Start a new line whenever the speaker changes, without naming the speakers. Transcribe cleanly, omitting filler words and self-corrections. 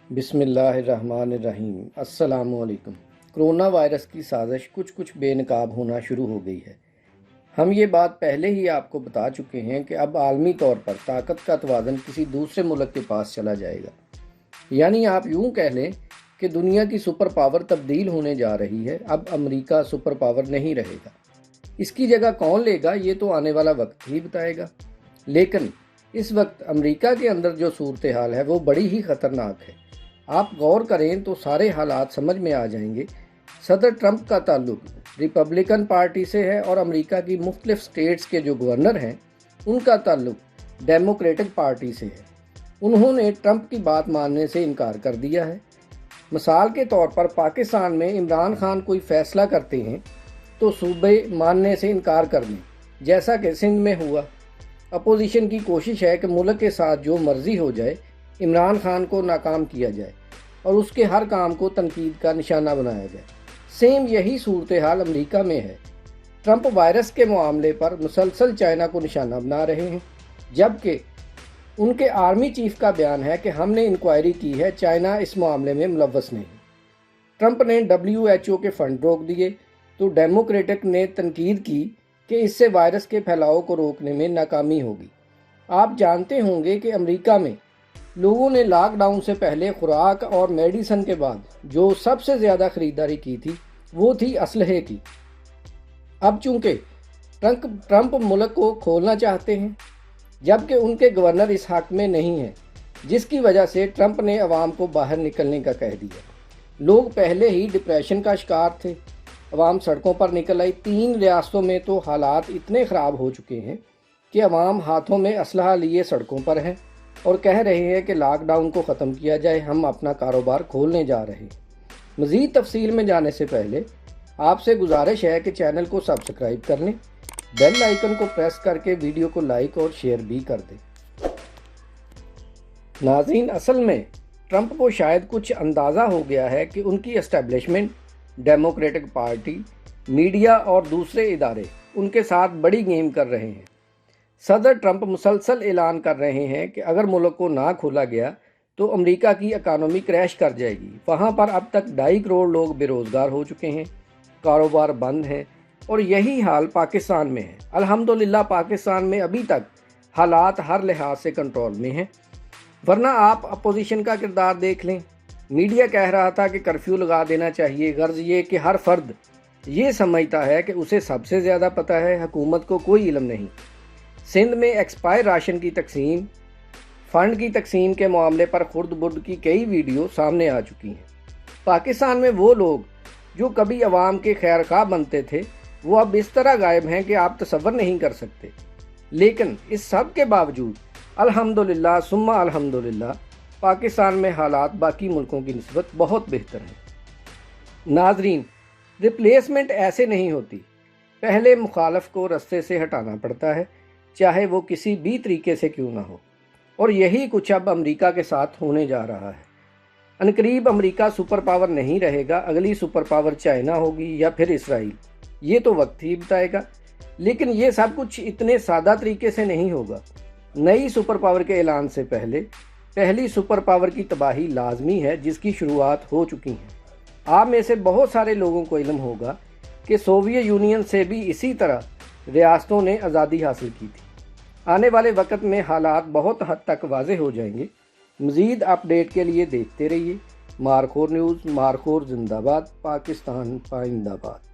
बिस्मिल्लाहिर्रहमानिर्रहीम। अस्सलाम वालेकुम। कोरोना वायरस की साजिश कुछ बेनकाब होना शुरू हो गई है। हम ये बात पहले ही आपको बता चुके हैं कि अब आलमी तौर पर ताकत का तवाज़ुन किसी दूसरे मुल्क के पास चला जाएगा। यानी आप यूँ कह लें कि दुनिया की सुपर पावर तब्दील होने जा रही है। अब अमेरिका सुपर पावर नहीं रहेगा। इसकी जगह कौन लेगा ये तो आने वाला वक्त ही बताएगा। लेकिन इस वक्त अमेरिका के अंदर जो सूरत हाल है वो बड़ी ही ख़तरनाक है। आप गौर करें तो सारे हालात समझ में आ जाएंगे। सदर ट्रंप का ताल्लुक रिपब्लिकन पार्टी से है और अमेरिका की मुख्तलिफ स्टेट्स के जो गवर्नर हैं उनका ताल्लुक डेमोक्रेटिक पार्टी से है। उन्होंने ट्रंप की बात मानने से इनकार कर दिया है। मिसाल के तौर पर पाकिस्तान में इमरान खान कोई फ़ैसला करते हैं तो सूबे मानने से इनकार कर दें, जैसा कि सिंध में हुआ। अपोजिशन की कोशिश है कि मुल्क के साथ जो मर्ज़ी हो जाए, इमरान खान को नाकाम किया जाए और उसके हर काम को तनकीद का निशाना बनाया जाए। सेम यही सूरत हाल अमेरिका में है। ट्रंप वायरस के मामले पर मुसलसल चाइना को निशाना बना रहे हैं, जबकि उनके आर्मी चीफ का बयान है कि हमने इंक्वायरी की है, चाइना इस मामले में मुलव्वस नहीं। ट्रंप ने WHO के फंड रोक दिए तो डेमोक्रेटिक ने तनकीद की कि इससे वायरस के फैलाव को रोकने में नाकामी होगी। आप जानते होंगे कि अमेरिका में लोगों ने लॉकडाउन से पहले खुराक और मेडिसिन के बाद जो सबसे ज़्यादा ख़रीदारी की थी वो थी असलहे की। अब चूँकि ट्रंप मुल्क को खोलना चाहते हैं, जबकि उनके गवर्नर इस हक़ में नहीं हैं, जिसकी वजह से ट्रंप ने अवाम को बाहर निकलने का कह दिया। लोग पहले ही डिप्रेशन का शिकार थे। अवाम सड़कों पर निकल आई। 3 रियासतों में तो हालात इतने ख़राब हो चुके हैं कि अवाम हाथों में असलहा लिए सड़कों पर हैं और कह रहे हैं कि लॉकडाउन को ख़त्म किया जाए, हम अपना कारोबार खोलने जा रहे हैं। मज़ीद तफसील में जाने से पहले आपसे गुजारिश है कि चैनल को सब्सक्राइब कर लें, बेल आइकन को प्रेस करके वीडियो को लाइक और शेयर भी कर दें। नाज़रीन, असल में ट्रंप को शायद कुछ अंदाज़ा हो गया है कि उनकी एस्टेब्लिशमेंट, डेमोक्रेटिक पार्टी, मीडिया और दूसरे इदारे उनके साथ बड़ी गेम कर रहे हैं। सदर ट्रंप मुसलसल ऐलान कर रहे हैं कि अगर मुल्क को ना खोला गया तो अमेरिका की इकानमी क्रैश कर जाएगी। वहाँ पर अब तक 2.5 करोड़ लोग बेरोज़गार हो चुके हैं, कारोबार बंद हैं और यही हाल पाकिस्तान में है। अल्हम्दुलिल्लाह पाकिस्तान में अभी तक हालात हर लिहाज से कंट्रोल में हैं, वरना आप अपोजिशन का किरदार देख लें। मीडिया कह रहा था कि कर्फ्यू लगा देना चाहिए। गर्ज ये कि हर फर्द ये समझता है कि उसे सबसे ज़्यादा पता है, हुकूमत को कोई इल्म नहीं। सिंध में एक्सपायर राशन की तकसीम, फ़ंड की तकसीम के मामले पर खुर्द बुर्द की कई वीडियो सामने आ चुकी हैं। पाकिस्तान में वो लोग जो कभी अवाम के खैरख्वाह बनते थे वो अब इस तरह गायब हैं कि आप तसव्वुर नहीं कर सकते। लेकिन इस सब के बावजूद अल्हम्दुलिल्लाह सुम्मा अल्हम्दुलिल्लाह पाकिस्तान में हालात बाकी मुल्कों की निस्बत बहुत बेहतर हैं। नाजरीन, रिप्लेसमेंट ऐसे नहीं होती। पहले मुखालफ को रस्ते से हटाना पड़ता है, चाहे वो किसी भी तरीके से क्यों ना हो। और यही कुछ अब अमेरिका के साथ होने जा रहा है। अनकरीब अमेरिका सुपर पावर नहीं रहेगा। अगली सुपर पावर चाइना होगी या फिर इसराइल, ये तो वक्त ही बताएगा। लेकिन ये सब कुछ इतने सादा तरीके से नहीं होगा। नई सुपर पावर के ऐलान से पहले पहली सुपर पावर की तबाही लाजमी है, जिसकी शुरुआत हो चुकी है। आप में से बहुत सारे लोगों को इल्म होगा कि सोवियत यूनियन से भी इसी तरह रियासतों ने आज़ादी हासिल की थी। आने वाले वक्त में हालात बहुत हद तक वाज़ेह हो जाएंगे। मज़ीद अपडेट के लिए देखते रहिए मारखोर न्यूज़। मारखोर जिंदाबाद, पाकिस्तान पाइंदाबाद।